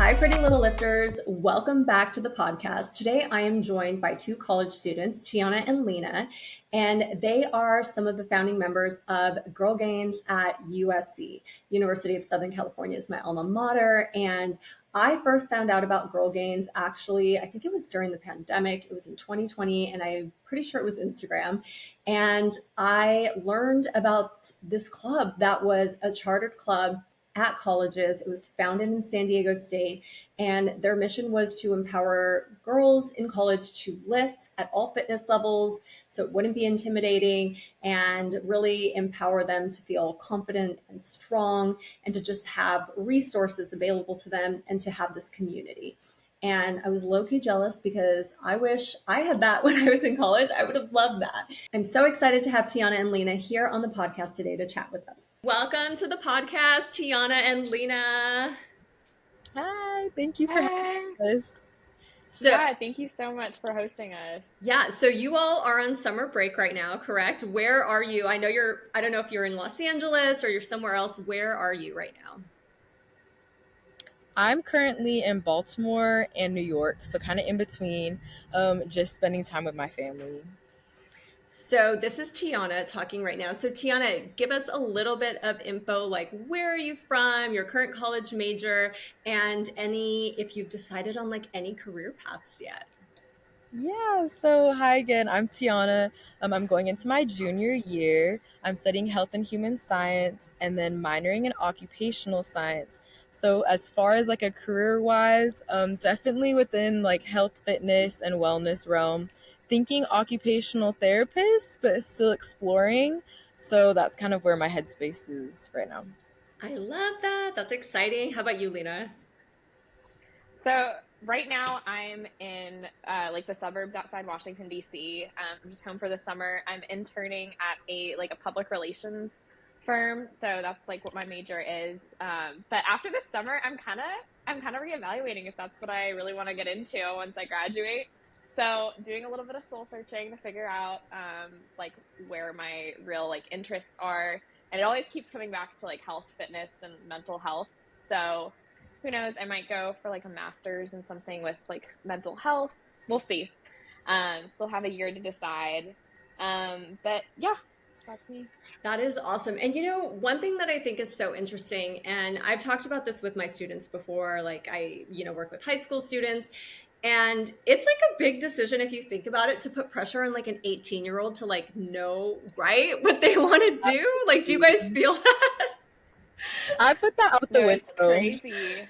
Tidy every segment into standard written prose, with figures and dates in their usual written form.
Hi, pretty little lifters. Welcome back to the podcast. Today, I am joined by two college students, Tiyana and Lena, and they are some of the founding members of Girl Gains at USC. University of Southern California is my alma mater, and I first found out about Girl Gains actually, I think it was during the pandemic. It was in 2020, and I'm pretty sure it was Instagram. And I learned about this club that was a chartered club at colleges. It was founded in San Diego State, and their mission was to empower girls in college to lift at all fitness levels so it wouldn't be intimidating, and really empower them to feel confident and strong, and to just have resources available to them and to have this community. And I was low-key jealous because I wish I had that when I was in college. I would have loved that. I'm so excited to have Tiyana and Lena here on the podcast today to chat with us. Welcome to the podcast, Tiyana and Lena. Hi, thank you for having us. Thank you so much for hosting us. Yeah, so you all are on summer break right now, correct? Where are you? I don't know if you're in Los Angeles or you're somewhere else. Where are you right now? I'm currently in Baltimore and New York, so kind of in between, just spending time with my family. So this is Tiyana talking right now. So Tiyana, give us a little bit of info, like where are you from, your current college major, and if you've decided on like any career paths yet. Yeah, so hi again, I'm Tiyana. I'm going into my junior year. I'm studying health and human science and then minoring in occupational science. So as far as like a career-wise, definitely within like health, fitness, and wellness realm. Thinking occupational therapist, but still exploring. So that's kind of where my headspace is right now. I love that. That's exciting. How about you, Lena? So right now I'm in like the suburbs outside Washington, D.C. I'm just home for the summer. I'm interning at a public relations firm. So that's like what my major is. But after this summer, I'm kind of reevaluating if that's what I really want to get into once I graduate. So doing a little bit of soul searching to figure out like where my real like interests are. And it always keeps coming back to like health, fitness, and mental health. So who knows, I might go for like a master's in something with like mental health. We'll see. Still have a year to decide. But yeah, that's me. That is awesome. And one thing that I think is so interesting, and I've talked about this with my students before, like I work with high school students, and it's like a big decision if you think about it, to put pressure on like an 18-year-old to like know right what they want to do. Like, do you guys feel that? I put that out the window. It's crazy.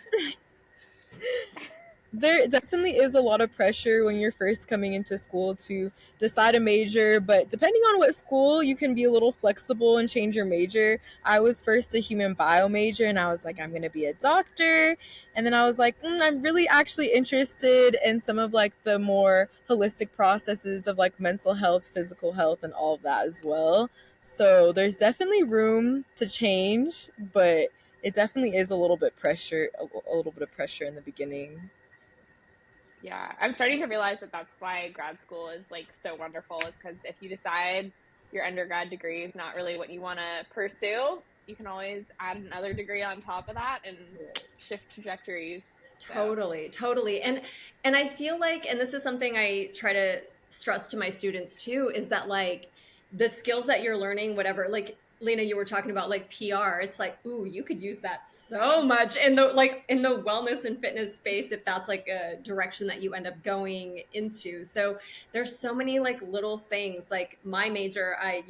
There definitely is a lot of pressure when you're first coming into school to decide a major, but depending on what school, you can be a little flexible and change your major. I was first a human bio major, and I was like, I'm going to be a doctor. And then I was like, I'm really actually interested in some of like the more holistic processes of like mental health, physical health, and all of that as well. So there's definitely room to change, but it definitely is a little bit of pressure in the beginning. Yeah, I'm starting to realize that that's why grad school is like so wonderful, is because if you decide your undergrad degree is not really what you want to pursue, you can always add another degree on top of that and shift trajectories. Totally. And I feel like, and this is something I try to stress to my students too, is that like the skills that you're learning, whatever, like Lena, you were talking about like PR. It's like, ooh, you could use that so much in the wellness and fitness space, if that's like a direction that you end up going into. So there's so many like little things. Like my major, I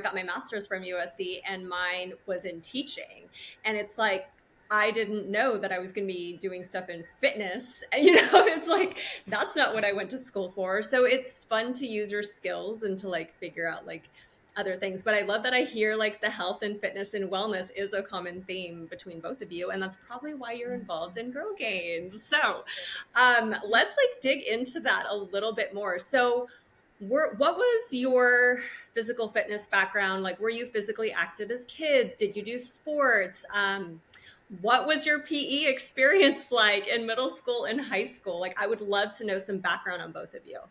got my master's from USC, and mine was in teaching. And it's like, I didn't know that I was going to be doing stuff in fitness. It's like, that's not what I went to school for. So it's fun to use your skills and to like figure out like other things. But I love that I hear like the health and fitness and wellness is a common theme between both of you. And that's probably why you're involved in Girl Gains. So let's like dig into that a little bit more. So what was your physical fitness background? Like, were you physically active as kids? Did you do sports? What was your PE experience like in middle school and high school? Like, I would love to know some background on both of you.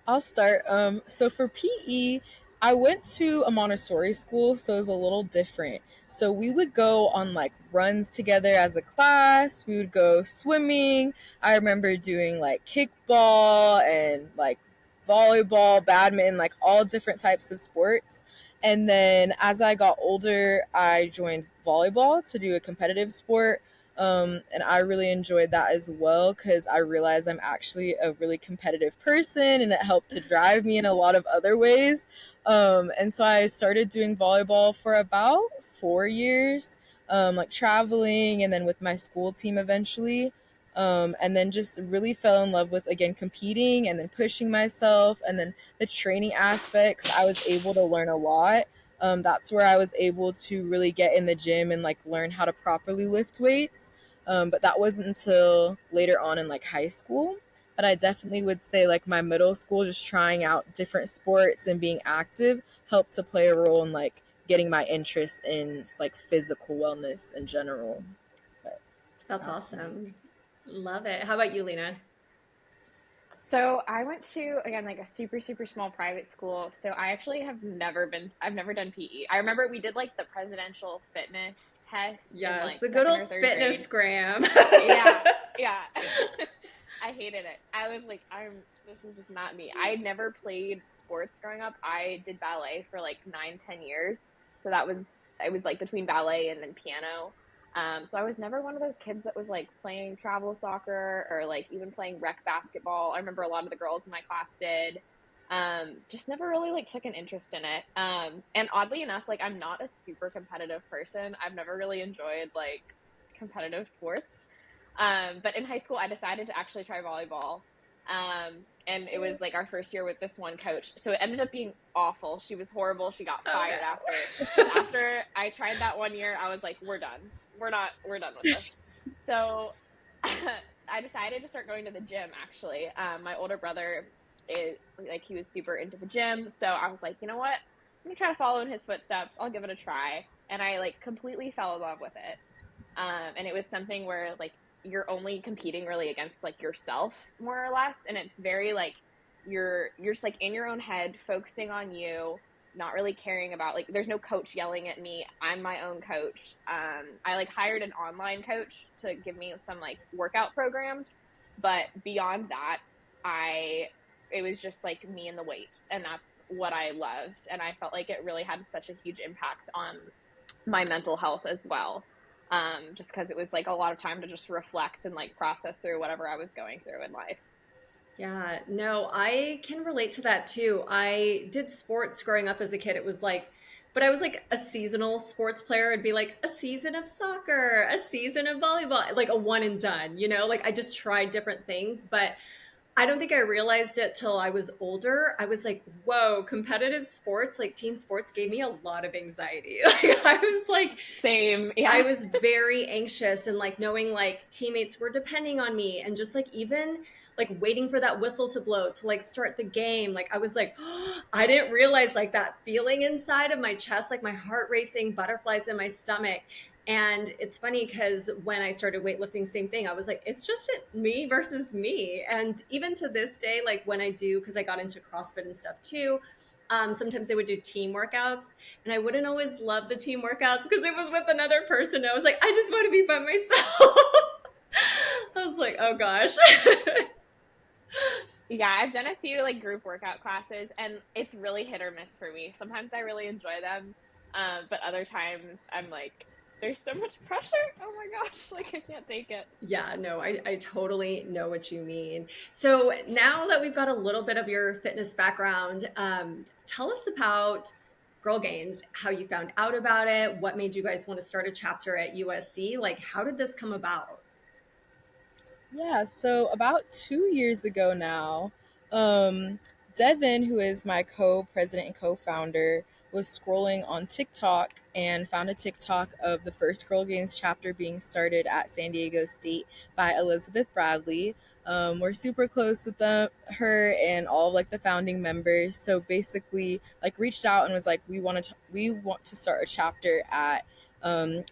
I'll start. So for PE, I went to a Montessori school, so it was a little different. So we would go on like runs together as a class. We would go swimming. I remember doing like kickball and like volleyball, badminton, like all different types of sports. And then as I got older, I joined volleyball to do a competitive sport. And I really enjoyed that as well because I realized I'm actually a really competitive person and it helped to drive me in a lot of other ways. And so I started doing volleyball for about 4 years, like traveling and then with my school team eventually. And then just really fell in love with, again, competing and then pushing myself. And then the training aspects, I was able to learn a lot. That's where I was able to really get in the gym and like learn how to properly lift weights. But that wasn't until later on in like high school. But I definitely would say like my middle school, just trying out different sports and being active helped to play a role in like getting my interest in like physical wellness in general. But That's that's me. awesome. Love it. How about you, Lena? So I went to, again, like a super, super small private school. So I actually I've never done PE. I remember we did like the presidential fitness test in Yes, like the good second or old third fitness grade. gram. Yeah, yeah. I hated it. I was like, this is just not me. I never played sports growing up. I did ballet for like 9, 10 years. So it was like between ballet and then piano. So I was never one of those kids that was like playing travel soccer or like even playing rec basketball. I remember a lot of the girls in my class did. Just never really like took an interest in it. And oddly enough, like I'm not a super competitive person. I've never really enjoyed like competitive sports. But in high school, I decided to actually try volleyball. And it was like our first year with this one coach. So it ended up being awful. She was horrible. She got Oh fired no. after. But after I tried that one year, I was like, we're done. We're done with this. So I decided to start going to the gym actually. My older brother is like, he was super into the gym. So I was like, you know what? I'm gonna try to follow in his footsteps. I'll give it a try. And I like completely fell in love with it. And it was something where like you're only competing really against like yourself more or less, and it's very like you're just like in your own head focusing on you, not really caring about like there's no coach yelling at me. I'm my own coach. I like hired an online coach to give me some like workout programs, but beyond that, I it was just like me and the weights, and that's what I loved, and I felt like it really had such a huge impact on my mental health as well. Just because it was like a lot of time to just reflect and like process through whatever I was going through in life. Yeah, no, I can relate to that too. I did sports growing up as a kid. It was like, but I was like a seasonal sports player. It'd be like a season of soccer, a season of volleyball, like a one and done, Like I just tried different things, but I don't think I realized it till I was older. I was like, whoa, competitive sports, like team sports gave me a lot of anxiety. Like I was like, Same, I yeah. was very anxious and like knowing like teammates were depending on me and just like even like waiting for that whistle to blow to like start the game. Like I was like, I didn't realize like that feeling inside of my chest, like my heart racing, butterflies in my stomach. And it's funny because when I started weightlifting, same thing. I was like, it's just me versus me. And even to this day, like when I do, because I got into CrossFit and stuff too, sometimes they would do team workouts and I wouldn't always love the team workouts because it was with another person. I was like, I just want to be by myself. I was like, oh gosh. Yeah, I've done a few like group workout classes, and it's really hit or miss for me. Sometimes I really enjoy them, but other times I'm like, there's so much pressure. Oh my gosh, like I can't take it. Yeah, no, I totally know what you mean. So now that we've got a little bit of your fitness background, tell us about Girl Gains, how you found out about it, what made you guys want to start a chapter at USC? Like, how did this come about? Yeah, so about 2 years ago now, um, Devin, who is my co president and co founder, was scrolling on TikTok and found a TikTok of the first Girl Games chapter being started at San Diego State by Elizabeth Bradley. We're super close with her and all of like the founding members. So basically, like reached out and was like, we want to start a chapter at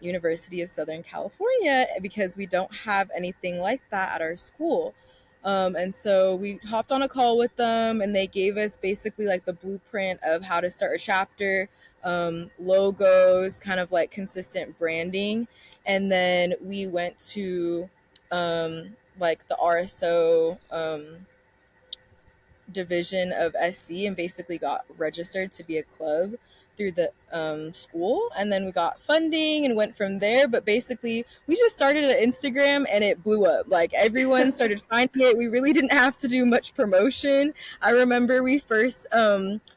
University of Southern California because we don't have anything like that at our school. And so we hopped on a call with them, and they gave us basically like the blueprint of how to start a chapter, logos, kind of like consistent branding. And then we went to like the RSO division of SC and basically got registered to be a club through the school, and then we got funding and went from there. But basically we just started an Instagram and it blew up. Like everyone started finding it. We really didn't have to do much promotion. I remember we first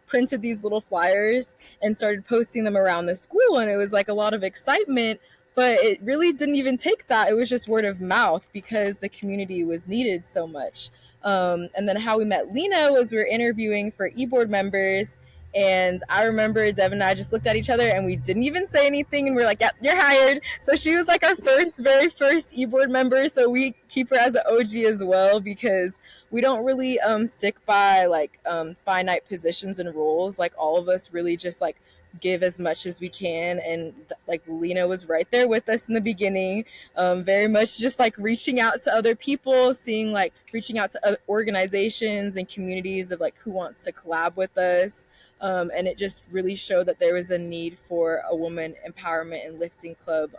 printed these little flyers and started posting them around the school, and it was like a lot of excitement, but it really didn't even take that. It was just word of mouth because the community was needed so much. And then how we met Lena was we were interviewing for e-board members, and I remember Dev and I just looked at each other and we didn't even say anything, and we're like, yep, you're hired. So she was like our very first e-board member, so we keep her as an OG as well, because we don't really stick by like finite positions and roles. Like all of us really just like give as much as we can, and like Lena was right there with us in the beginning, very much just like reaching out to other people, seeing like reaching out to other organizations and communities of like who wants to collab with us. And it just really showed that there was a need for a woman empowerment and lifting club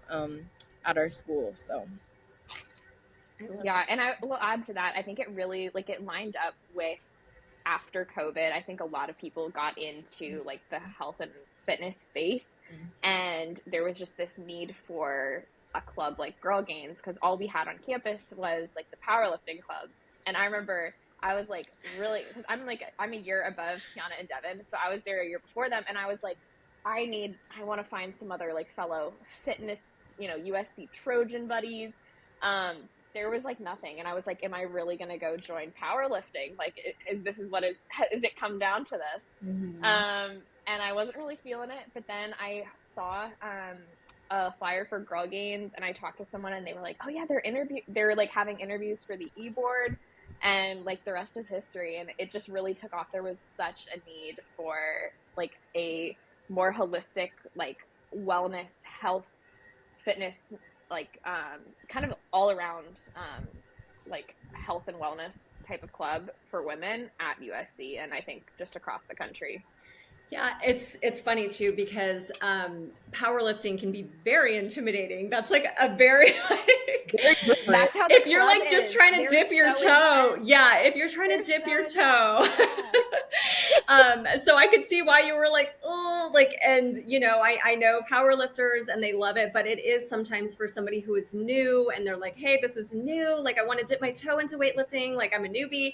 at our school. So yeah, and I will add to that, I think it really like it lined up with after COVID. I think a lot of people got into like the health and fitness space, and there was just this need for a club like Girl Gains, because all we had on campus was like the powerlifting club. And I remember I was like really, because I'm a year above Tiyana and Devin, so I was there a year before them, and I was like, I want to find some other like fellow fitness, USC Trojan buddies. There was like nothing, and I was like, am I really gonna go join powerlifting? Like, is it come down to this? mm-hmm. And I wasn't really feeling it, but then I saw a flyer for Girl Gains, and I talked to someone, and they were like, oh yeah, they're like having interviews for the e-board, and like the rest is history. And it just really took off. There was such a need for like a more holistic, like wellness, health, fitness, like kind of all around like health and wellness type of club for women at USC, and I think just across the country. Yeah, it's funny too, because powerlifting can be very intimidating. That's like a very like that's how if you're like just trying to dip your toe. Intense. Yeah, if you're trying to dip your toe. So I could see why you were like, oh, like, and I know powerlifters and they love it, but it is sometimes for somebody who is new and they're like, hey, this is new. Like I want to dip my toe into weightlifting. Like I'm a newbie.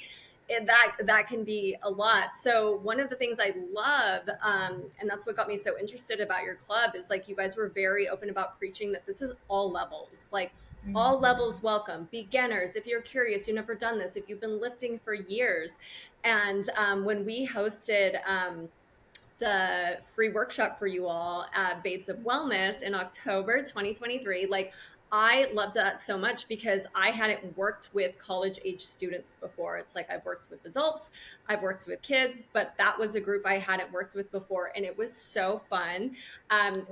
And that can be a lot. So one of the things I love, and that's what got me so interested about your club, is like you guys were very open about preaching that this is all levels, like all levels welcome. Beginners, if you're curious, you've never done this, if you've been lifting for years. And when we hosted the free workshop for you all at Babes of Wellness in October 2023, like I loved that so much because I hadn't worked with college age students before. It's like I've worked with adults, I've worked with kids, but that was a group I hadn't worked with before. And it was so fun.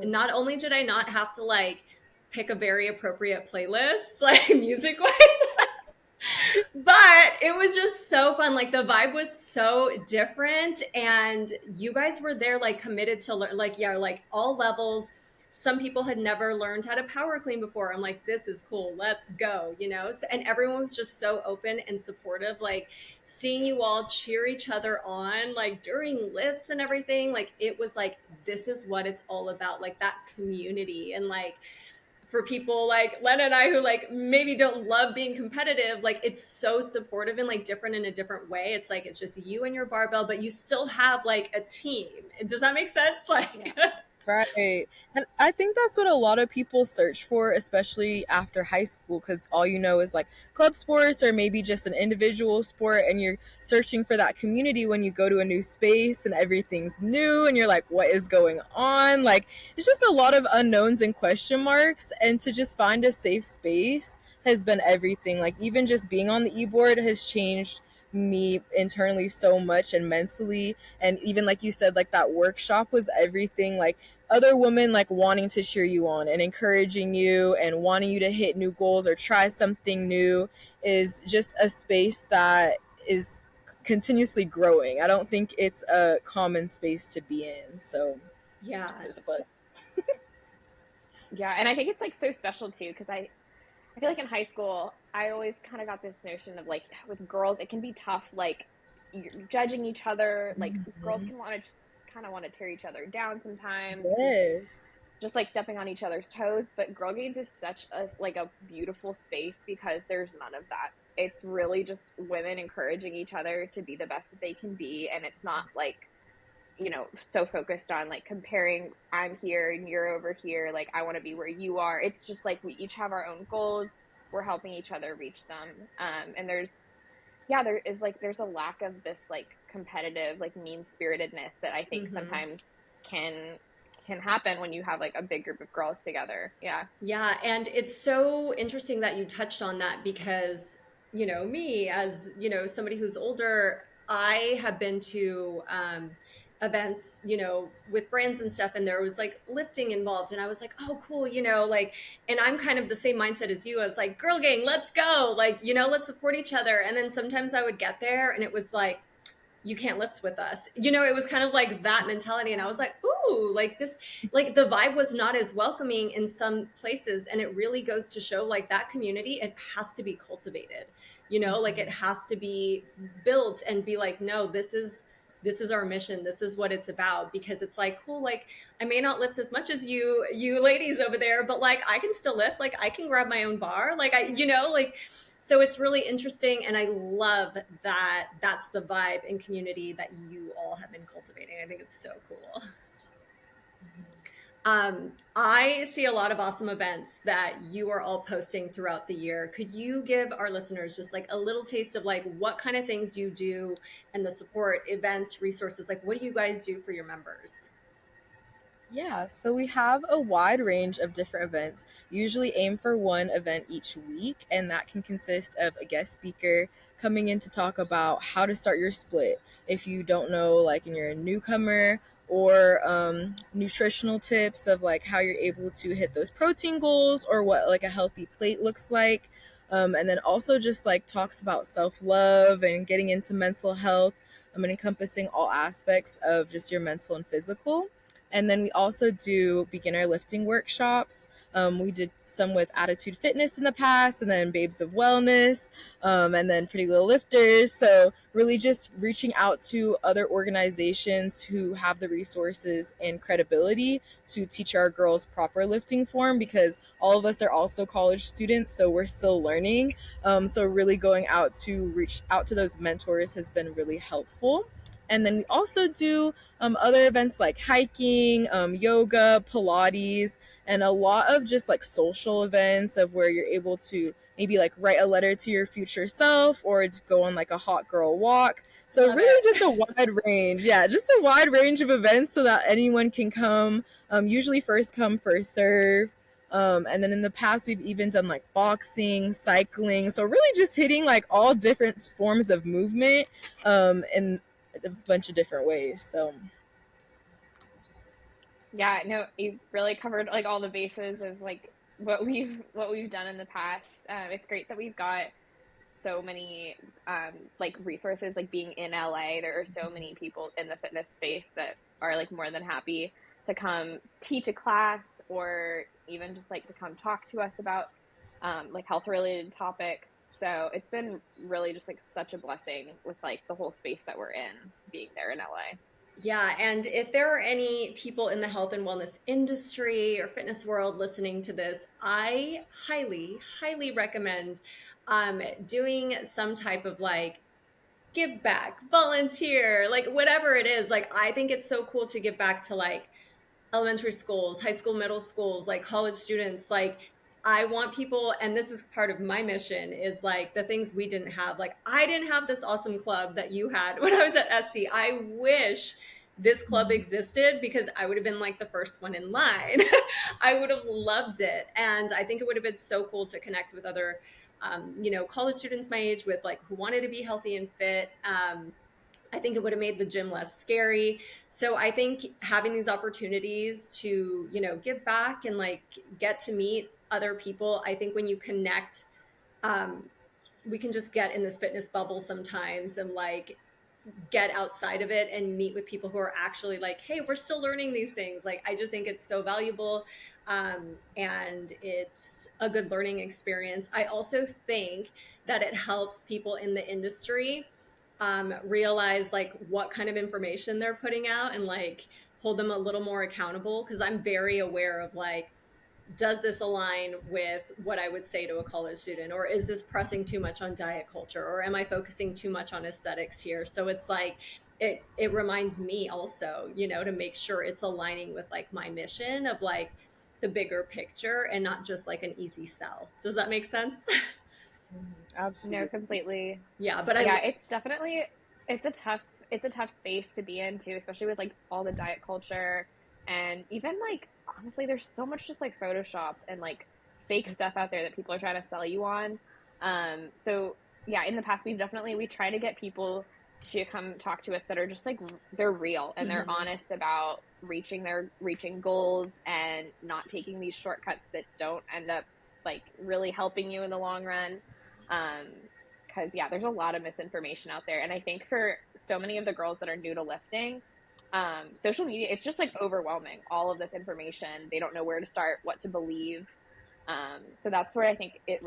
Not only did I not have to like pick a very appropriate playlist, like music wise, but it was just so fun. Like the vibe was so different, and you guys were there like committed to learn, like, yeah, like all levels. Some people had never learned how to power clean before. I'm like, this is cool. Let's go, So, and everyone was just so open and supportive, like seeing you all cheer each other on, like during lifts and everything. Like it was like, this is what it's all about. Like that community. And like, for people like Lena and I who like maybe don't love being competitive, like it's so supportive and like different in a different way. It's like, it's just you and your barbell, but you still have like a team. Does that make sense? Like, yeah. Right. And I think that's what a lot of people search for, especially after high school, because all you know is like club sports or maybe just an individual sport, and you're searching for that community when you go to a new space and everything's new and you're like, what is going on? Like, it's just a lot of unknowns and question marks, and to just find a safe space has been everything. Like, even just being on the e-board has changed me internally so much and mentally. And even like you said, like that workshop was everything. Like other women like wanting to cheer you on and encouraging you and wanting you to hit new goals or try something new is just a space that is continuously growing. I don't think it's a common space to be in. So Yeah. there's a but. Yeah, and I think it's like so special too because I feel like in high school, I always kind of got this notion of like with girls, it can be tough. Like you're judging each other. Like girls Mhm. can want to kind of want to tear each other down sometimes, and Yes. just like stepping on each other's toes. But Girl Games is such a like a beautiful space because there's none of that. It's really just women encouraging each other to be the best that they can be, and it's not like so focused on like comparing I'm here and you're over here, like I want to be where you are. It's just like we each have our own goals, we're helping each other reach them. And there is like there's a lack of this like competitive like mean spiritedness that I think Hmm. sometimes can happen when you have like a big group of girls together. Yeah. Yeah, and it's so interesting that you touched on that because, me as, somebody who's older, I have been to events, with brands and stuff, and there was like lifting involved, and I was like, oh, cool, like, and I'm kind of the same mindset as you. I was like, girl gang, let's go, like, let's support each other. And then sometimes I would get there, and it was like, you can't lift with us. It was kind of like that mentality. And I was like, ooh, like this, like the vibe was not as welcoming in some places. And it really goes to show like that community, it has to be cultivated, like it has to be built and be like, no, this is our mission. This is what it's about. Because it's like, cool, like I may not lift as much as you ladies over there, but like I can still lift, like I can grab my own bar. Like like, so it's really interesting, and I love that that's the vibe and community that you all have been cultivating. I think it's so cool. I see a lot of awesome events that you are all posting throughout the year. Could you give our listeners just like a little taste of like what kind of things you do and the support events, resources? Like, what do you guys do for your members? Yeah, so we have a wide range of different events, usually aim for one event each week, and that can consist of a guest speaker coming in to talk about how to start your split. If you don't know, like, and you're a newcomer, or nutritional tips of like how you're able to hit those protein goals or what like a healthy plate looks like. And then also just like talks about self love and getting into mental health, and encompassing all aspects of just your mental and physical. And then we also do beginner lifting workshops. We did some with Attitude Fitness in the past, and then Babes of Wellness, and then Pretty Little Lifters. So, really just reaching out to other organizations who have the resources and credibility to teach our girls proper lifting form because all of us are also college students, so we're still learning. So, really going out to reach out to those mentors has been really helpful. And then we also do other events like hiking, yoga, Pilates, and a lot of just like social events of where you're able to maybe like write a letter to your future self or to go on like a hot girl walk. So Love really it. just a wide range. Yeah, just a wide range of events so that anyone can come. Usually first come, first serve. And then in the past, we've even done like boxing, cycling. So really just hitting like all different forms of movement in a bunch of different ways. So Yeah, no, you've really covered like all the bases of like what we've done in the past. It's great that we've got so many like resources. Like being in LA, there are so many people in the fitness space that are like more than happy to come teach a class or even just like to come talk to us about like health related topics. So it's been really just like such a blessing with like the whole space that we're in being there in LA. Yeah, and if there are any people in the health and wellness industry or fitness world listening to this, I highly, highly recommend doing some type of like give back, volunteer, like whatever it is. Like, I think it's so cool to give back to like elementary schools, high school, middle schools, like college students. Like, I want people, and this is part of my mission, is like the things we didn't have. Like, I didn't have this awesome club that you had when I was at SC. I wish this club existed because I would have been like the first one in line. I would have loved it. And I think it would have been so cool to connect with other college students my age with like who wanted to be healthy and fit. I think it would have made the gym less scary. So I think having these opportunities to, give back and like get to meet other people, I think when you connect, um, we can just get in this fitness bubble sometimes and like get outside of it and meet with people who are actually like, hey, we're still learning these things. Like, I just think it's so valuable. And it's a good learning experience. I also think that it helps people in the industry realize like what kind of information they're putting out and like hold them a little more accountable. Cause I'm very aware of like, does this align with what I would say to a college student? Or is this pressing too much on diet culture? Or am I focusing too much on aesthetics here? So it's like, it reminds me also, to make sure it's aligning with like my mission of like the bigger picture and not just like an easy sell. Does that make sense? No, Absolutely. completely. Yeah, but I Yeah, it's definitely it's a tough space to be in too, especially with like all the diet culture and even like honestly, there's so much just like Photoshop and like fake stuff out there that people are trying to sell you on. So yeah, in the past we try to get people to come talk to us that are just like they're real and they're Mhm. honest about reaching goals and not taking these shortcuts that don't end up like really helping you in the long run. Um, because yeah, there's a lot of misinformation out there, and I think for so many of the girls that are new to lifting, social media it's just like overwhelming. All of this information, they don't know where to start, what to believe. So that's where I think it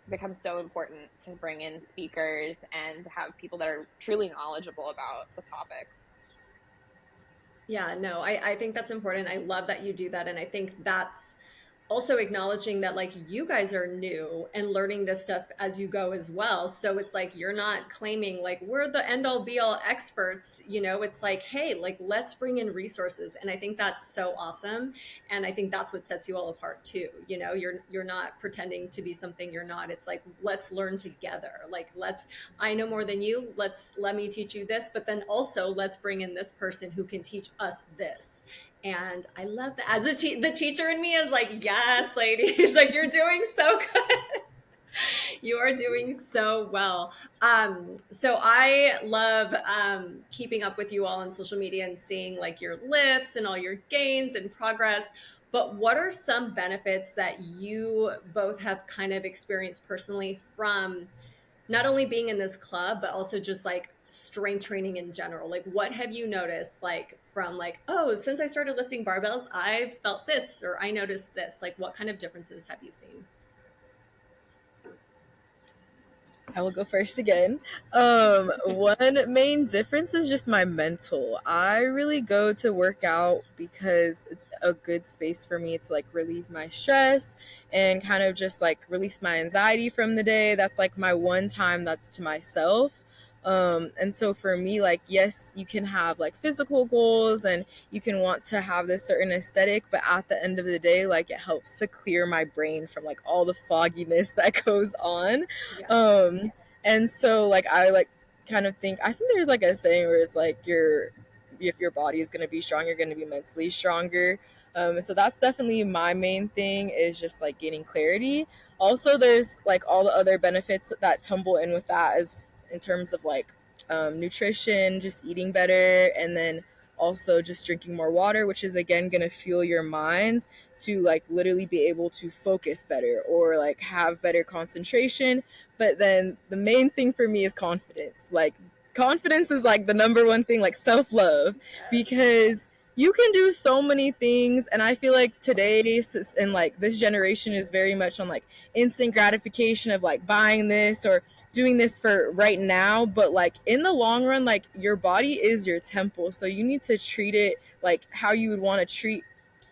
becomes so important to bring in speakers and to have people that are truly knowledgeable about the topics. Yeah, no, I think that's important. I love that you do that. And I think that's also acknowledging that like you guys are new and learning this stuff as you go as well. So it's like you're not claiming like we're the end all be all experts, it's like, hey, like let's bring in resources. And I think that's so awesome. And I think that's what sets you all apart too. You're not pretending to be something you're not. It's like let's learn together. Like I know more than you. Let me teach you this, but then also let's bring in this person who can teach us this. And I love that. As the teacher in me is like, yes, ladies, like you're doing so good. You are doing so well. So I love keeping up with you all on social media and seeing like your lifts and all your gains and progress. But what are some benefits that you both have kind of experienced personally from not only being in this club, but also just like strength training in general? Like, what have you noticed, like, from like, oh, since I started lifting barbells, I've felt this, or I noticed this? Like, what kind of differences have you seen? I will go first again. One main difference is just my mental. I really go to work out because it's a good space for me to like relieve my stress and kind of just like release my anxiety from the day. That's like my one time that's to myself. And so for me, like, yes, you can have like physical goals and you can want to have this certain aesthetic, but at the end of the day, like, it helps to clear my brain from like all the fogginess that goes on. Yes. And so like I like kind of think I think there's like a saying where it's like if your body is going to be strong, you're going to be mentally stronger. So that's definitely my main thing is just like gaining clarity. Also, there's like all the other benefits that tumble in with that, as in terms of like nutrition, just eating better, and then also just drinking more water, which is again going to fuel your minds to like literally be able to focus better or like have better concentration. But then the main thing for me is confidence. Like, confidence is like the number one thing, like self-love, because you can do so many things. And I feel like today and like this generation is very much on like instant gratification of like buying this or doing this for right now. But like in the long run, like your body is your temple, so you need to treat it like how you would want to treat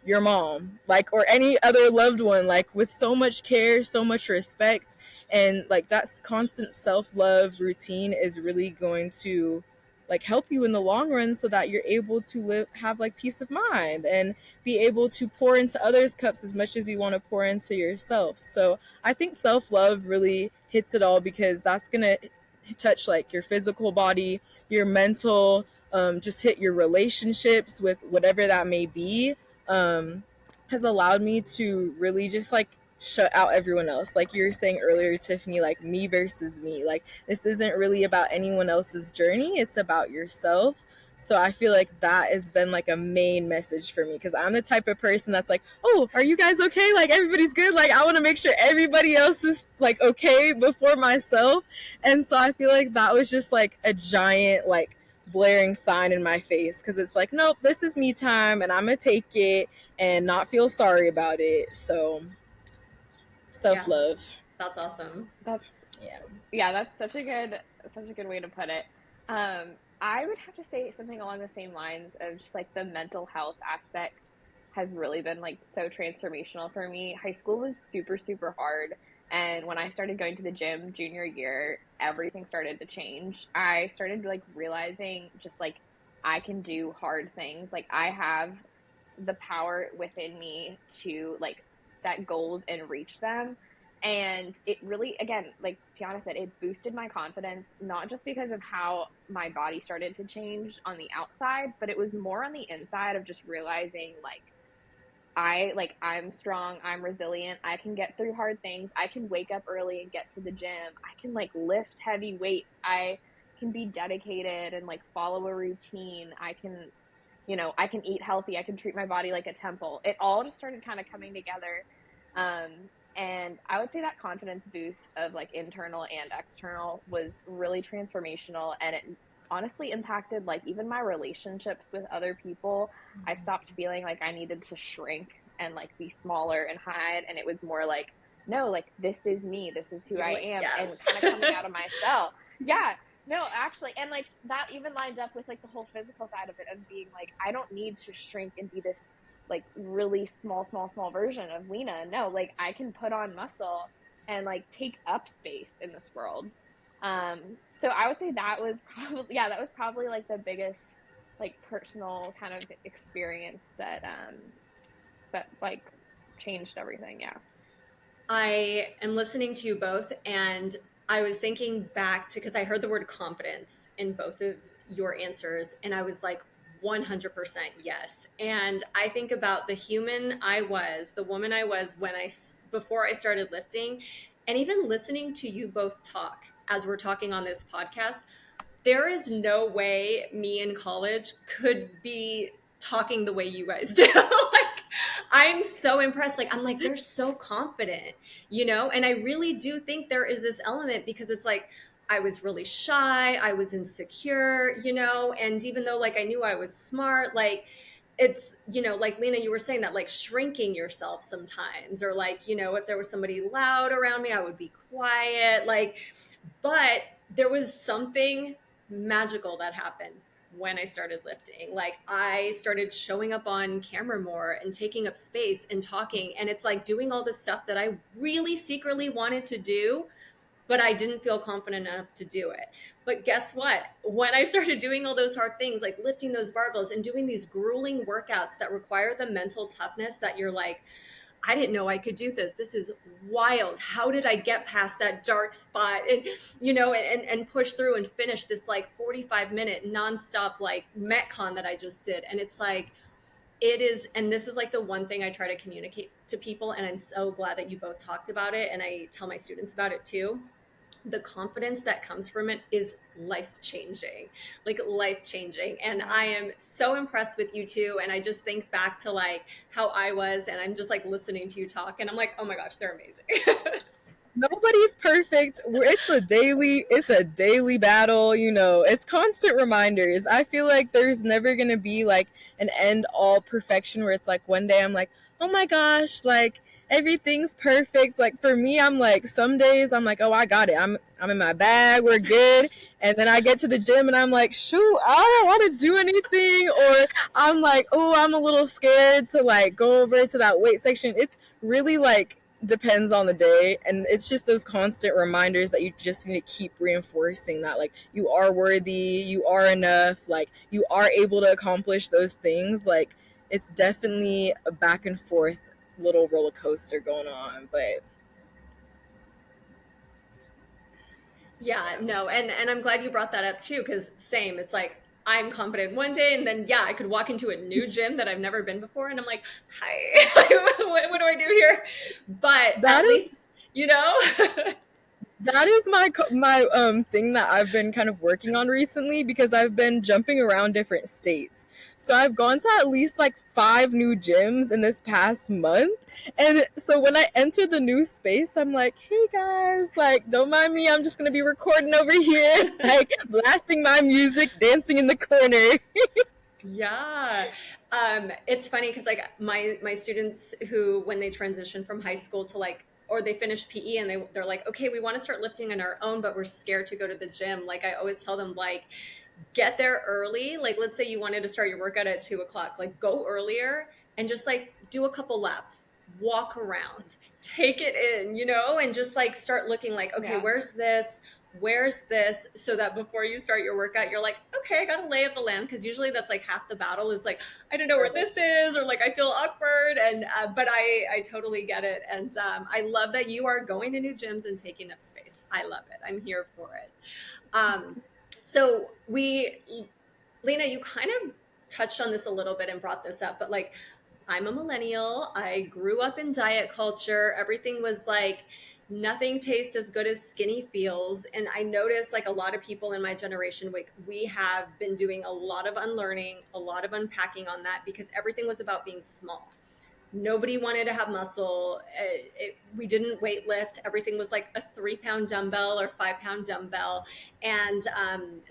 your mom, like, or any other loved one, like with so much care, so much respect. And like that constant self-love routine is really going to like help you in the long run so that you're able to have like peace of mind and be able to pour into others' cups as much as you want to pour into yourself. So I think self-love really hits it all, because that's going to touch like your physical body, your mental, just hit your relationships with whatever that may be. um, has allowed me to really just like shut out everyone else. Like you were saying earlier, Tiffany, like me versus me. Like this isn't really about anyone else's journey, it's about yourself. So I feel like that has been like a main message for me, because I'm the type of person that's like, oh, are you guys okay? Like everybody's good. Like I want to make sure everybody else is like okay before myself. And so I feel like that was just like a giant like blaring sign in my face, because it's like, nope, this is me time and I'm gonna take it and not feel sorry about it. So self Yeah, love. that's awesome. That's Yeah. yeah, that's such a good way to put it. I would have to say something along the same lines of just like the mental health aspect has really been like so transformational for me. High school was super hard, and when I started going to the gym junior year, everything started to change. I started like realizing just like I can do hard things. Like I have the power within me to like set goals and reach them. And it really, again, like Tiyana said, it boosted my confidence, not just because of how my body started to change on the outside, but it was more on the inside of just realizing I'm strong, I'm resilient, I can get through hard things, I can wake up early and get to the gym, I can like lift heavy weights, I can be dedicated and like follow a routine, I can eat healthy, I can treat my body like a temple. It all just started kind of coming together. And I would say that confidence boost of like internal and external was really transformational, and it honestly impacted like even my relationships with other people. I stopped feeling like I needed to shrink and like be smaller and hide, and it was more like, no, like this is me, this is who You're I like, am, yes. and kind of coming out of my shell. Yeah, no, actually, and like that even lined up with like the whole physical side of it, of being like, I don't need to shrink and be this like really small version of Lena. No, like I can put on muscle and like take up space in this world. So I would say that was probably, yeah, that was probably like the biggest like personal kind of experience that like changed everything. Yeah. I am listening to you both, and I was thinking back to, because I heard the word confidence in both of your answers, and I was like, 100% yes. And I think about the human I was, the woman I was before I started lifting, and even listening to you both talk as we're talking on this podcast. There is no way me in college could be talking the way you guys do. Like, I'm so impressed. Like, I'm like, they're so confident, you know? And I really do think there is this element, because it's like, I was really shy, I was insecure, you know? And even though like I knew I was smart, like, it's, you know, like Lena, you were saying that, like shrinking yourself sometimes, or like, you know, if there was somebody loud around me, I would be quiet. Like, but there was something magical that happened when I started lifting. Like, I started showing up on camera more and taking up space and talking. And it's like doing all the stuff that I really secretly wanted to do, but I didn't feel confident enough to do it. But guess what? When I started doing all those hard things, like lifting those barbells and doing these grueling workouts that require the mental toughness, that you're like, I didn't know I could do this. This is wild. How did I get past that dark spot and, you know, and push through and finish this like 45-minute nonstop like Metcon that I just did? And it's like, it is, and this is like the one thing I try to communicate to people. And I'm so glad that you both talked about it. And I tell my students about it too. The confidence that comes from it is life changing, like life changing. And I am so impressed with you two. And I just think back to like how I was, and I'm just like listening to you talk, and I'm like, oh my gosh, they're amazing. Nobody's perfect. It's a daily battle, you know. It's constant reminders. I feel like there's never going to be like an end all perfection where it's like one day I'm like, "Oh my gosh, like everything's perfect." Like for me, I'm like some days I'm like, "Oh, I got it. I'm in my bag. We're good." And then I get to the gym and I'm like, "Shoot, I don't want to do anything." Or I'm like, "Oh, I'm a little scared to like go over to that weight section." It's really like depends on the day, and it's just those constant reminders that you just need to keep reinforcing that like you are worthy, you are enough, like you are able to accomplish those things. Like it's definitely a back and forth little roller coaster going on, but Yeah, yeah. no, and I'm glad you brought that up too, because same, it's like I'm confident one day, and then yeah, I could walk into a new gym that I've never been before, and I'm like, hi, what do I do here? But That at is least, you know. That is my thing that I've been kind of working on recently because I've been jumping around different states. So I've gone to at least like 5 new gyms in this past month. And so when I enter the new space, I'm like, "Hey guys, like don't mind me. I'm just going to be recording over here, like blasting my music, dancing in the corner." Yeah. It's funny because like my students who when they transition from high school to like or they finish PE and they're like, okay, we want to start lifting on our own, but we're scared to go to the gym. Like I always tell them, like, get there early. Like let's say you wanted to start your workout at 2 o'clock, like go earlier and just like do a couple laps, walk around, take it in, and just like start looking like, okay, Yeah. where's this, so that before you start your workout you're like, okay, I got a lay of the land, because usually that's like half the battle is like, I don't know where this is, or like I feel awkward, and but I totally get it, and I love that you are going to new gyms and taking up space. I love it. I'm here for it. So we Lena, you kind of touched on this a little bit and brought this up, but like I'm a millennial. I grew up in diet culture. Everything was like nothing tastes as good as skinny feels. And I noticed like a lot of people in my generation, like we have been doing a lot of unlearning, a lot of unpacking on that, because everything was about being small. Nobody wanted to have muscle. We didn't weight lift. Everything was like a 3 pound dumbbell or 5 pound dumbbell. And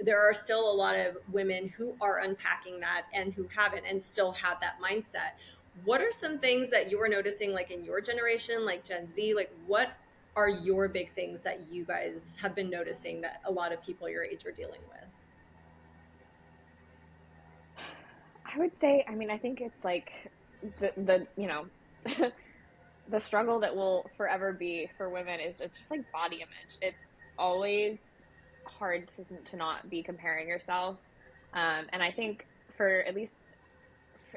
there are still a lot of women who are unpacking that and who haven't and still have that mindset. What are some things that you were noticing, like in your generation, like Gen Z? Like, what are your big things that you guys have been noticing that a lot of people your age are dealing with? I would say, I mean, I think it's like the the struggle that will forever be for women is it's just like body image. It's always hard to not be comparing yourself. And I think for at least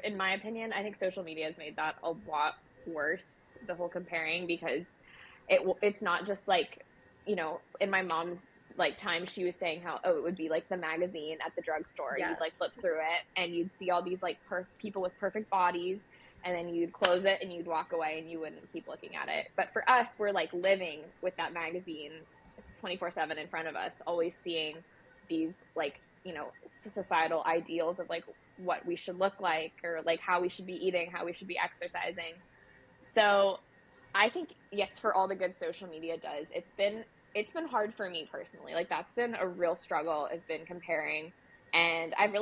in my opinion, I think social media has made that a lot worse, the whole comparing, because it's not just like, in my mom's like time, she was saying how, oh, it would be like the magazine at the drugstore. You'd Yes. like flip through it and you'd see all these like people with perfect bodies, and then you'd close it and you'd walk away and you wouldn't keep looking at it. But for us, we're like living with that magazine 24/7 in front of us, always seeing these like, societal ideals of like what we should look like, or like how we should be eating, how we should be exercising. So I think, yes, for all the good social media does, it's been hard for me personally. Like that's been a real struggle, has been comparing. And I've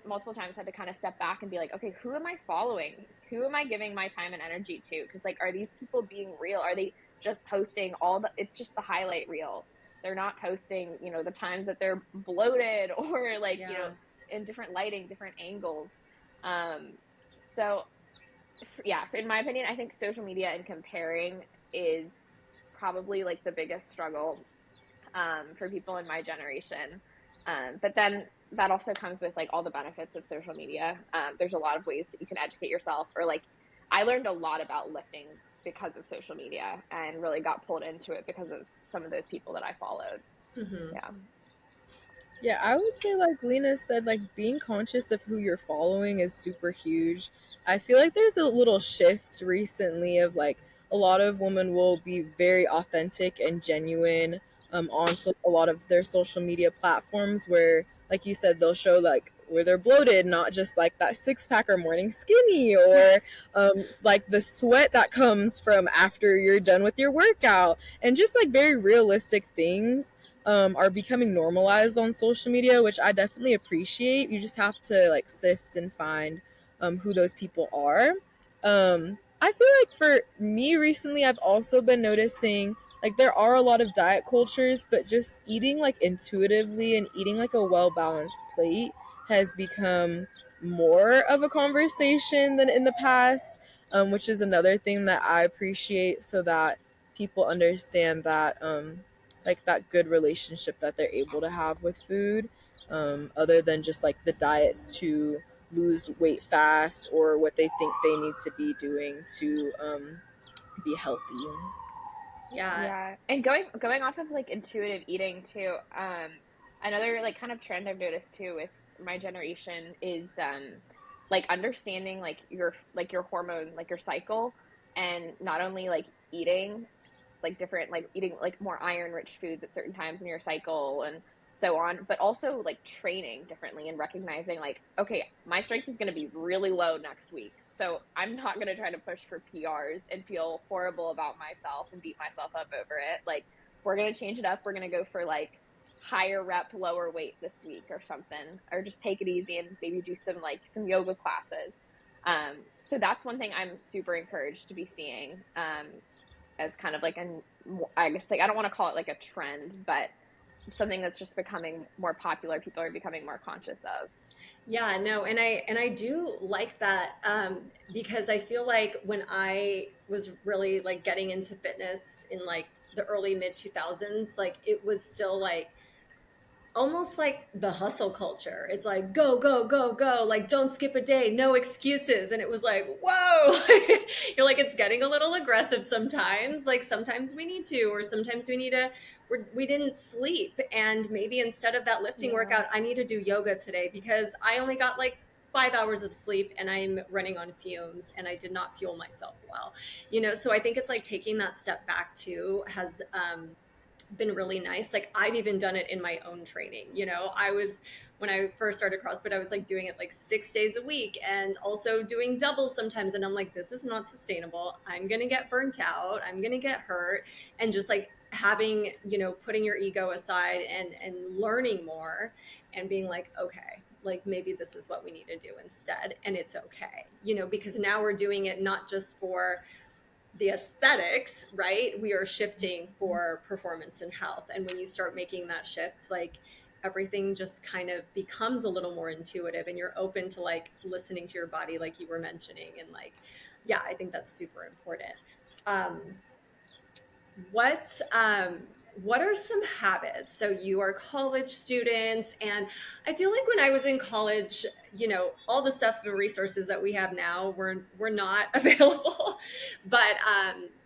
multiple times had to kind of step back and be like, okay, who am I following? Who am I giving my time and energy to? Because like, are these people being real? Are they just posting it's just the highlight reel? They're not posting, the times that they're bloated or like, Yeah. in different lighting, different angles. So yeah, in my opinion, I think social media and comparing is probably like the biggest struggle, for people in my generation. But then that also comes with like all the benefits of social media. There's a lot of ways that you can educate yourself, or like I learned a lot about lifting because of social media and really got pulled into it because of some of those people that I followed. Hmm. Yeah. Yeah, I would say, like Lena said, like being conscious of who you're following is super huge. I feel like there's a little shift recently of like a lot of women will be very authentic and genuine on a lot of their social media platforms where, like you said, they'll show like where they're bloated, not just like that 6 pack or morning skinny, or like the sweat that comes from after you're done with your workout, and just like very realistic things are becoming normalized on social media, which I definitely appreciate. You just have to like sift and find who those people are. I feel like for me recently, I've also been noticing like there are a lot of diet cultures, but just eating like intuitively and eating like a well balanced plate has become more of a conversation than in the past, which is another thing that I appreciate, so that people understand that like that good relationship that they're able to have with food, other than just like the diets to lose weight fast or what they think they need to be doing to be healthy. Yeah. Yeah, and going off of like intuitive eating too. Another like kind of trend I've noticed too with my generation is like understanding like your hormone, like your cycle, and not only like eating like different, like eating like more iron rich foods at certain times in your cycle and so on, but also like training differently and recognizing like, okay, my strength is going to be really low next week, so I'm not going to try to push for PRs and feel horrible about myself and beat myself up over it. Like, we're going to change it up. We're going to go for like higher rep, lower weight this week or something, or just take it easy and maybe do some yoga classes. So that's one thing I'm super encouraged to be seeing, as kind of like I guess like I don't want to call it like a trend, but something that's just becoming more popular. People are becoming more conscious of. Yeah, no, and I do like that, because I feel like when I was really like getting into fitness in like the early mid 2000s, like it was still like almost like the hustle culture. It's like go, go, go, go, like don't skip a day, no excuses. And it was like, whoa, you're like, it's getting a little aggressive sometimes. Like sometimes we need to, or sometimes we need to, we didn't sleep. And maybe instead of that lifting Yeah. workout, I need to do yoga today because I only got like 5 hours of sleep and I'm running on fumes and I did not fuel myself well. So I think it's like taking that step back too has been really nice. Like I've even done it in my own training. I was when I first started CrossFit, I was like doing it like 6 days a week and also doing doubles sometimes. And I'm like, this is not sustainable. I'm gonna get burnt out. I'm gonna get hurt. And just like having, putting your ego aside and learning more and being like, okay, like maybe this is what we need to do instead. And it's okay, because now we're doing it not just for the aesthetics, right? We are shifting for performance and health. And when you start making that shift, like everything just kind of becomes a little more intuitive and you're open to like listening to your body, like you were mentioning. And like, yeah, I think that's super important. Um, what what are some habits? So you are college students, and I feel like when I was in college, all the stuff and resources that we have now were not available. But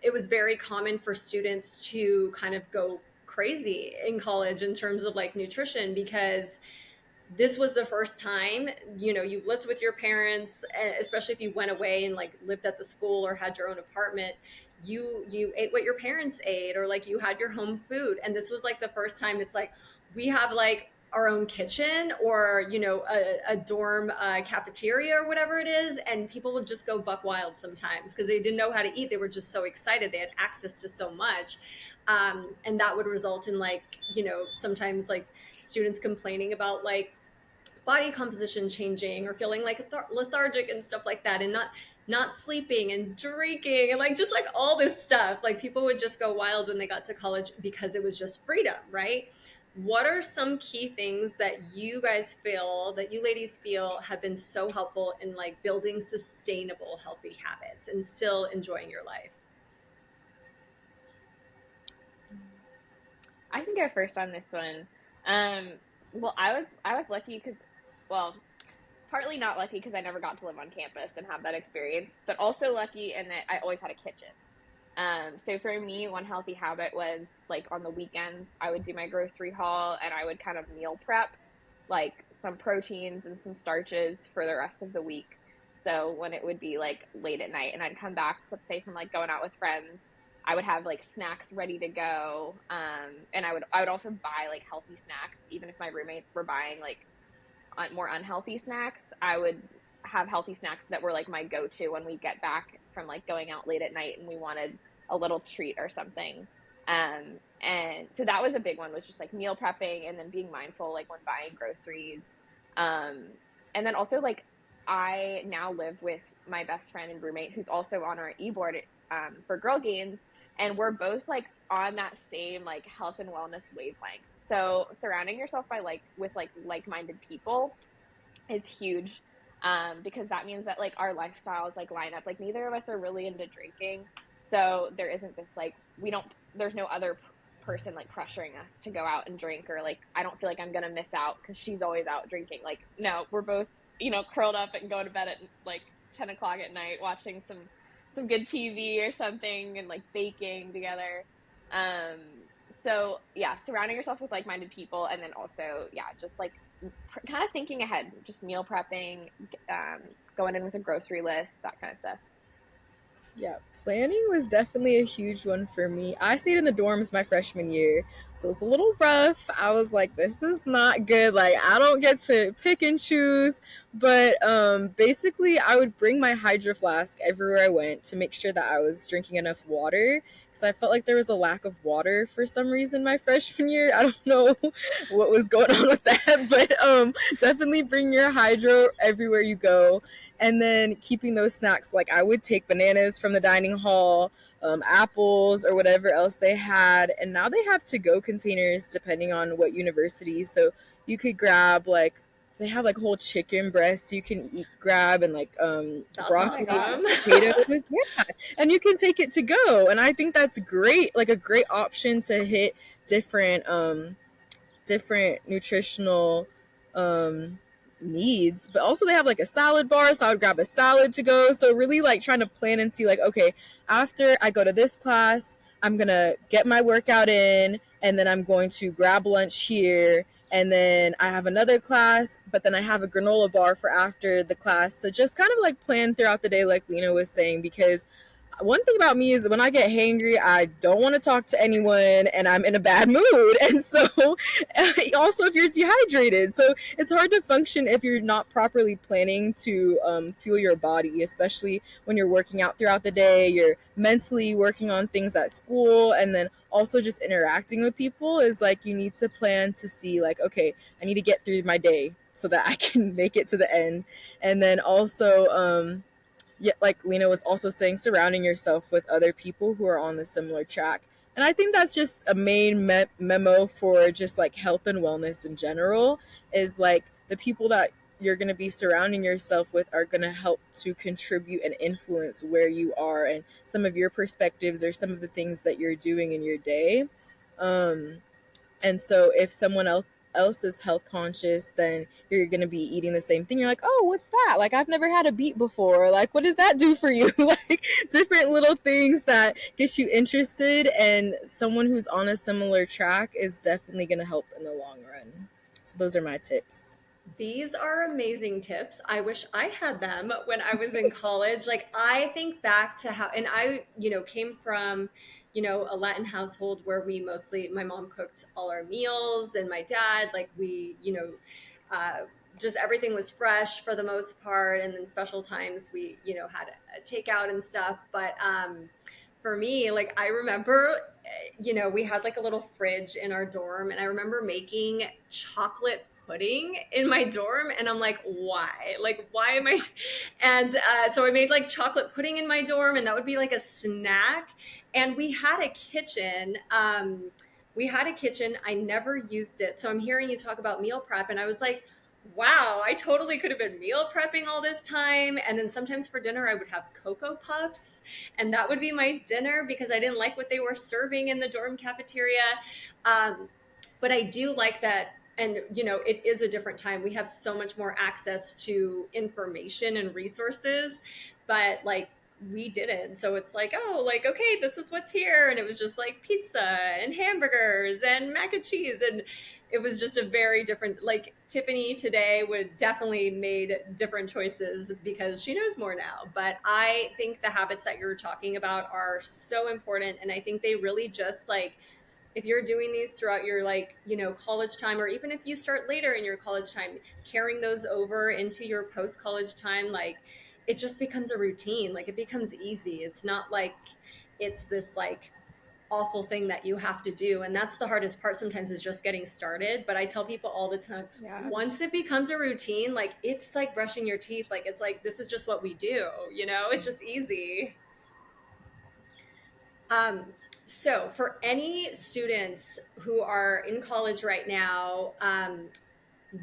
it was very common for students to kind of go crazy in college in terms of like nutrition because this was the first time, you've lived with your parents, especially if you went away and like lived at the school or had your own apartment. You ate what your parents ate, or like you had your home food. And this was like the first time it's like we have like our own kitchen, or a dorm cafeteria or whatever it is, and people would just go buck wild sometimes because they didn't know how to eat. They were just so excited, they had access to so much. And that would result in like, sometimes like students complaining about like body composition changing or feeling like lethargic and stuff like that, and not sleeping and drinking and like just like all this stuff. Like people would just go wild when they got to college because it was just freedom, right? What are some key things that you guys feel, that you ladies feel have been so helpful in like building sustainable healthy habits and still enjoying your life? I can go first on this one. Um, well, I was lucky because, well, partly not lucky because I never got to live on campus and have that experience, but also lucky in that I always had a kitchen. So for me, one healthy habit was like on the weekends, I would do my grocery haul and I would kind of meal prep like some proteins and some starches for the rest of the week. So when it would be like late at night and I'd come back, let's say from like going out with friends, I would have like snacks ready to go. And I would also buy like healthy snacks, even if my roommates were buying like more unhealthy snacks. I would have healthy snacks that were like my go-to when we get back from like going out late at night and we wanted a little treat or something. And so that was a big one, was just like meal prepping and then being mindful like when buying groceries. Um, and then also like I now live with my best friend and roommate who's also on our e-board for Girl Gains, and we're both like on that same like health and wellness wavelength. So surrounding yourself by like-minded people is huge, because that means that like our lifestyles like line up. Like neither of us are really into drinking, so there isn't this like there's no other person like pressuring us to go out and drink, or like I don't feel like I'm gonna miss out because she's always out drinking. Like no, we're both curled up and going to bed at like 10 o'clock at night watching some good TV or something and like baking together. So yeah, surrounding yourself with like-minded people, and then also, yeah, just like kind of thinking ahead, just meal prepping, um, going in with a grocery list, that kind of stuff. Yeah, planning was definitely a huge one for me. I stayed in the dorms my freshman year, so it's a little rough. I was like, this is not good. Like, I don't get to pick and choose. But basically, I would bring my hydro flask everywhere I went to make sure that I was drinking enough water. Because I felt like there was a lack of water for some reason my freshman year. I don't know what was going on with that, but definitely bring your hydro everywhere you go, and then keeping those snacks. Like I would take bananas from the dining hall, apples or whatever else they had, and now they have to go containers depending on what university. So you could grab like they have like whole chicken breasts you can grab, and like That's Oh my broccoli, gosh. awesome. potatoes, yeah, and you can take it to go. And I think that's great, like a great option to hit different different nutritional um needs. But also they have like a salad bar, so I would grab a salad to go. So really like trying to plan and see like, okay, after I go to this class, I'm gonna get my workout in, and then I'm going to grab lunch here, and then I have another class, but then I have a granola bar for after the class. So just kind of like plan throughout the day, like Lena was saying, because one thing about me is when I get hangry, I don't want to talk to anyone and I'm in a bad mood. And so, also if you're dehydrated, so it's hard to function if you're not properly planning to fuel your body, especially when you're working out throughout the day, you're mentally working on things at school, and then also just interacting with people is like you need to plan to see, like, okay, I need to get through my day so that I can make it to the end. And then also, yeah, like Lena was also saying, surrounding yourself with other people who are on the similar track. And I think that's just a main memo for just like health and wellness in general, is like the people that you're going to be surrounding yourself with are going to help to contribute and influence where you are and some of your perspectives or some of the things that you're doing in your day. Um, and so if someone else is health conscious, then you're going to be eating the same thing. You're like, oh, what's that? Like, I've never had a beet before. Like, what does that do for you? Like, different little things that get you interested. And someone who's on a similar track is definitely going to help in the long run. So, those are my tips. These are amazing tips. I wish I had them when I was in college. Like I think back to how, and I, came from, a Latin household where we mostly, my mom cooked all our meals and my dad, like we, just everything was fresh for the most part. And then special times we, had a takeout and stuff. But for me, like I remember, we had like a little fridge in our dorm, and I remember making chocolate pudding in my dorm, and I'm like, why? Like, why am I? And so I made like chocolate pudding in my dorm, and that would be like a snack. And we had a kitchen. I never used it. So I'm hearing you talk about meal prep, and I was like, wow, I totally could have been meal prepping all this time. And then sometimes for dinner, I would have Cocoa Puffs, and that would be my dinner because I didn't like what they were serving in the dorm cafeteria. But I do like that. And, it is a different time. We have so much more access to information and resources, but like, we didn't. So it's like, oh, like, okay, this is what's here. And it was just like pizza and hamburgers and mac and cheese. And it was just a very different, like Tiffany today would definitely made different choices because she knows more now. But I think the habits that you're talking about are so important. And I think they really just like, if you're doing these throughout your like, college time, or even if you start later in your college time, carrying those over into your post college time, like it just becomes a routine. Like it becomes easy. It's not like it's this like awful thing that you have to do. And that's the hardest part sometimes, is just getting started. But I tell people all the time, Yeah. once it becomes a routine, like it's like brushing your teeth. Like it's like, this is just what we do, it's just easy. Um, so, for any students who are in college right now,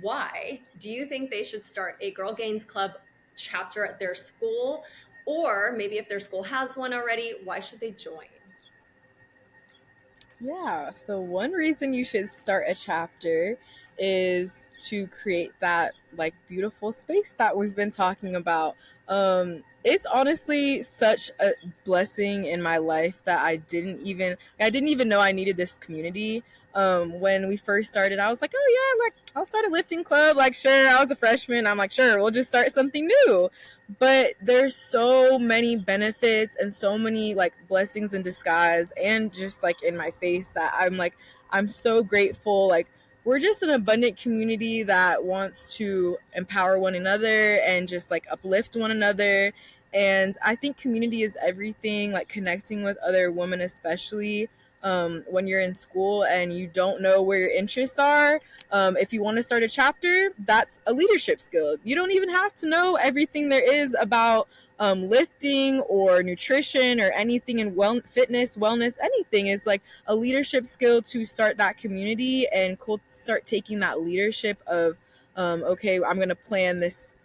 why do you think they should start a Girl Gains Club chapter at their school? Or maybe if their school has one already, why should they join? Yeah, so one reason you should start a chapter is to create that like beautiful space that we've been talking about. It's honestly such a blessing in my life that I didn't even know I needed this community. when we first started, I was like, oh yeah, like I'll start a lifting club. Like, sure, I was a freshman. I'm like, sure, we'll just start something new. But there's so many benefits and so many like blessings in disguise and just like in my face that I'm like, I'm so grateful. Like, we're just an abundant community that wants to empower one another and just like uplift one another. And I think community is everything, like connecting with other women, especially when you're in school and you don't know where your interests are. If you want to start a chapter, that's a leadership skill. You don't even have to know everything there is about lifting or nutrition or anything in fitness, wellness, anything. Is like a leadership skill to start that community and start taking that leadership of, okay, I'm going to plan this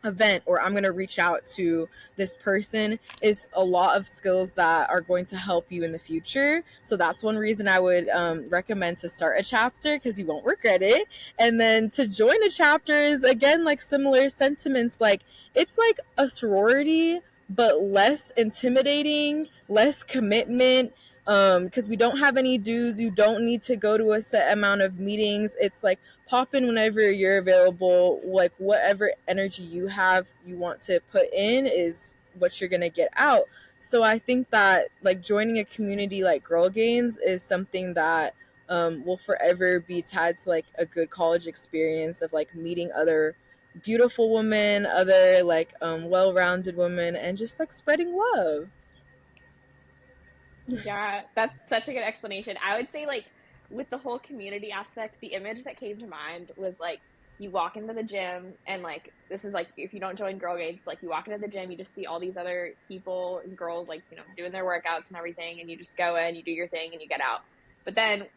event, or I'm going to reach out to this person, is a lot of skills that are going to help you in the future. So that's one reason I would recommend to start a chapter, because you won't regret it. And then to join a chapter is, again, like similar sentiments. Like, it's like a sorority, but less intimidating, less commitment. Because we don't have any dues. You don't need to go to a set amount of meetings. It's like pop in whenever you're available. Like, whatever energy you have, you want to put in is what you're gonna get out. So I think that like joining a community like Girl Games is something that will forever be tied to like a good college experience of like meeting other beautiful women, other like well-rounded women, and just like spreading love. Yeah, that's such a good explanation. I would say, like, with the whole community aspect, the image that came to mind was like you walk into the gym and like this is like if you don't join Girl Games, like you walk into the gym, you just see all these other people and girls like, doing their workouts and everything, and you just go in, you do your thing and you get out. But then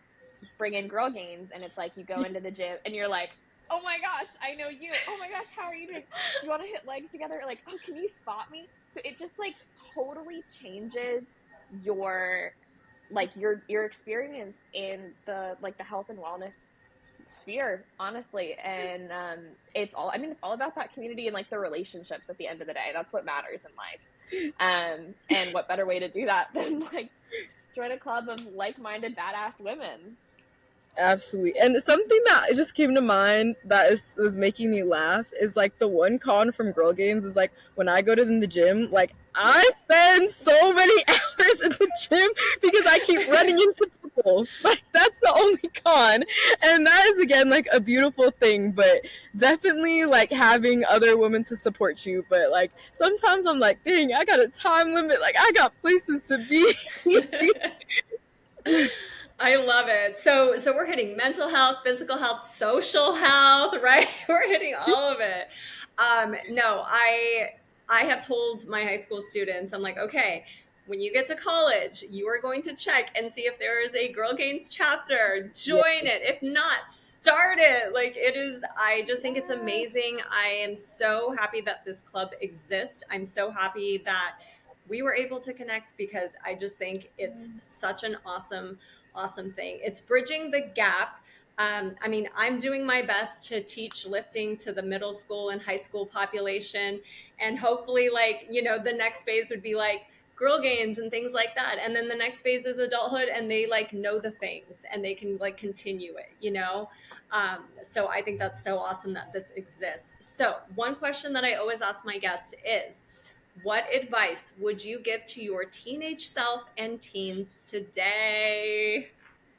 bring in Girl Games and it's like you go into the gym and you're like, "Oh my gosh, I know you. Oh my gosh, how are you doing? Do you want to hit legs together?" Like, "Oh, can you spot me?" So it just like totally changes your your experience in the health and wellness sphere, honestly. And it's all about that community and like the relationships at the end of the day. That's what matters in life. And what better way to do that than like join a club of like-minded badass women. Absolutely. And something that just came to mind that was making me laugh is like the one con from Girl Games is like when I go to the gym, like I spend so many hours in the gym because I keep running into people. Like, that's the only con. And that is, again, like a beautiful thing, but definitely like having other women to support you. But like sometimes I'm like, dang, I got a time limit. Like, I got places to be. I love it. So we're hitting mental health, physical health, social health, right? We're hitting all of it. No, I have told my high school students, I'm like, okay, when you get to college, you are going to check and see if there is a Girl Games chapter. Join it. Yes. If not, start it. Like, it is, I just think it's amazing. I am so happy that this club exists. I'm so happy that we were able to connect because I just think it's such an awesome thing. It's bridging the gap. I mean, I'm doing my best to teach lifting to the middle school and high school population. And hopefully, like, the next phase would be like Girl Games and things like that. And then the next phase is adulthood and they like know the things and they can like continue it. So I think that's so awesome that this exists. So, one question that I always ask my guests is, what advice would you give to your teenage self and teens today?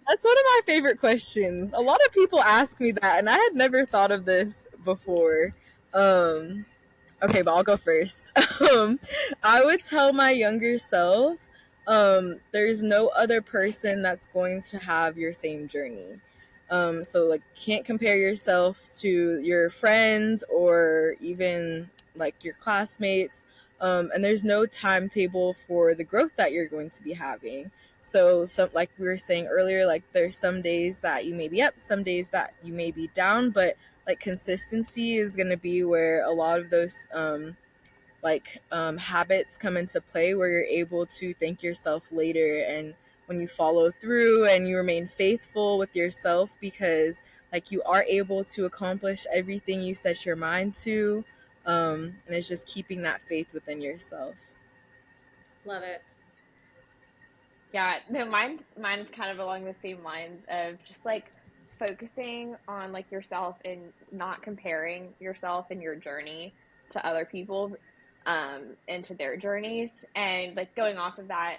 That's one of my favorite questions. A lot of people ask me that, and I had never thought of this before. Um, okay, but I'll go first. I would tell my younger self, there's no other person that's going to have your same journey. So like, can't compare yourself to your friends or even like your classmates. And there's no timetable for the growth that you're going to be having. So some, like we were saying earlier, like there's some days that you may be up, some days that you may be down, but like consistency is going to be where a lot of those habits come into play, where you're able to thank yourself later, and when you follow through and you remain faithful with yourself, because like you are able to accomplish everything you set your mind to, and it's just keeping that faith within yourself. Love it. Yeah, no, mine's kind of along the same lines of just like focusing on like yourself and not comparing yourself and your journey to other people and to their journeys. And like going off of that,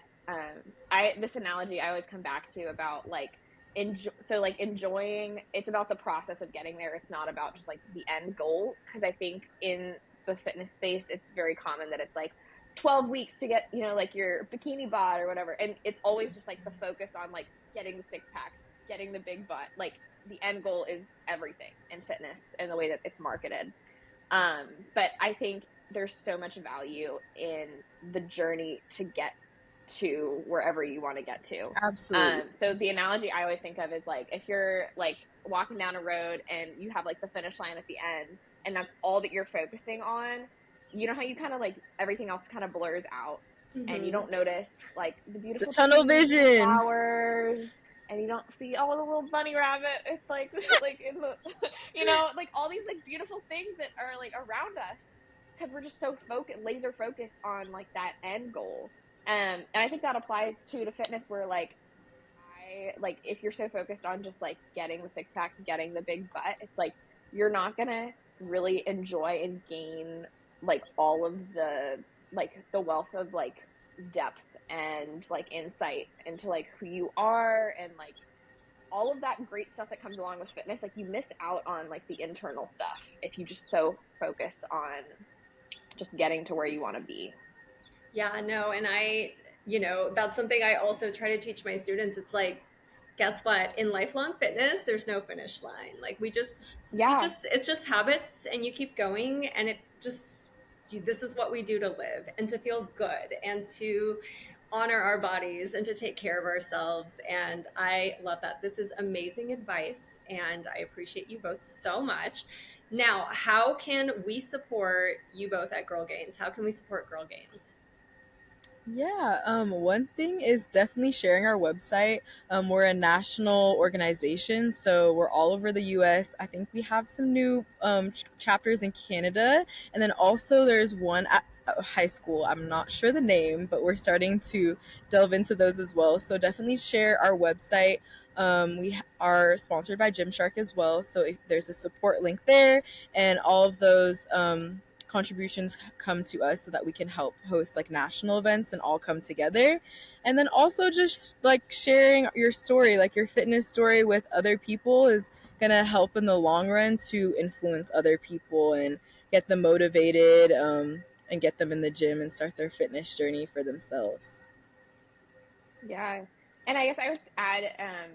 I this analogy I always come back to about like enjoying, it's about the process of getting there. It's not about just like the end goal. Because I think in the fitness space, it's very common that it's like 12 weeks to get, you know, like your bikini bod or whatever. And it's always just like the focus on like getting the six pack, getting the big butt. Like the end goal is everything in fitness and the way that it's marketed. But I think there's so much value in the journey to get to wherever you want to get to. Absolutely. So the analogy I always think of is like if you're like walking down a road and you have like the finish line at the end, and that's all that you're focusing on, you know how you kind of like everything else kind of blurs out, and you Mm-hmm. don't notice like the The beautiful tunnel trees and the vision. flowers, and you don't see oh the little bunny rabbit. It's like like in the you know like all these like beautiful things that are like around us because we're just so focused, laser focused on like that end goal. And I think that applies to fitness where like I like if you're so focused on just like getting the six pack, getting the big butt, it's like you're not gonna really enjoy and gain like all of the wealth of like depth and like insight into like who you are and like all of that great stuff that comes along with fitness. Like you miss out on like the internal stuff if you just so focus on just getting to where you want to be. Yeah, no, and that's something I also try to teach my students. It's like, guess what? In lifelong fitness, there's no finish line. Like Yeah. it's just habits and you keep going and this is what we do to live and to feel good and to honor our bodies and to take care of ourselves. And I love that. This is amazing advice and I appreciate you both so much. Now, how can we support you both at Girl Gains? How can we support Girl Gains? Yeah, one thing is definitely sharing our website. We're a national organization, so we're all over the US. I think we have some new chapters in Canada, and then also there's one at a high school. I'm not sure the name, but we're starting to delve into those as well. So definitely share our website. We are sponsored by Gymshark as well, so if there's a support link there, and all of those contributions come to us so that we can help host like national events and all come together. And then also just like sharing your story, like your fitness story with other people is going to help in the long run to influence other people and get them motivated, and get them in the gym and start their fitness journey for themselves. Yeah. And I guess I would add,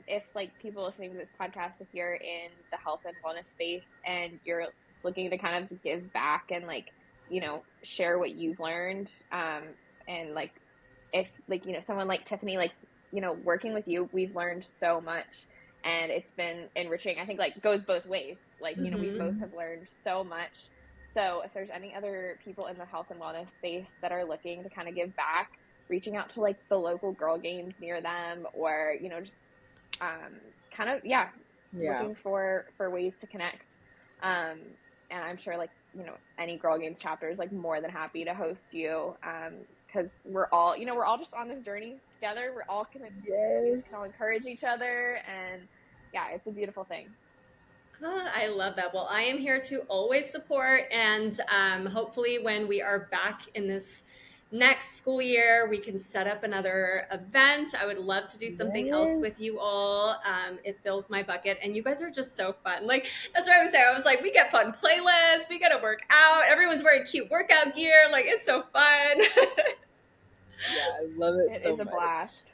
if like people listening to this podcast, if you're in the health and wellness space and you're looking to kind of give back and like, you know, share what you've learned, and like if like, you know, someone like Tiffany, like, you know, working with you, we've learned so much and it's been enriching. I think like goes both ways. Like, you know, we Mm-hmm. both have learned so much. So if there's any other people in the health and wellness space that are looking to kind of give back, reaching out to like the local girl games near them or, you know, just kind of, yeah, Yeah. looking for ways to connect. Um, and I'm sure like, you know, any girl games chapter is like more than happy to host you. Because we're all, you know, we're all just on this journey together. We're all gonna, we can all Yes. encourage each other, and yeah, it's a beautiful thing. I love that. Well, I am here to always support, and hopefully, when we are back in this next school year, we can set up another event. I would love to do something else with you Yes. all. It fills my bucket, and you guys are just so fun. Like that's what I was saying. I was like, we get fun playlists. We got to work out. Everyone's wearing cute workout gear. Like it's so fun. Yeah, I love it It so is a much. blast.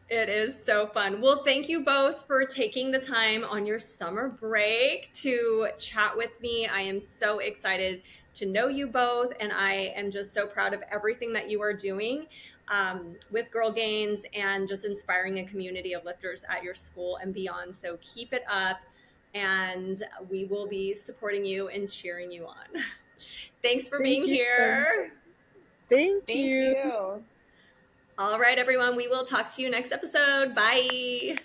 It is so fun. Well, thank you both for taking the time on your summer break to chat with me. I am so excited to know you both, and I am just so proud of everything that you are doing with Girl Gains and just inspiring a community of lifters at your school and beyond. So keep it up, and we will be supporting you and cheering you on. Thanks for being Thank you so. here. Thank Thank you. you. All right, everyone, we will talk to you next episode. Bye.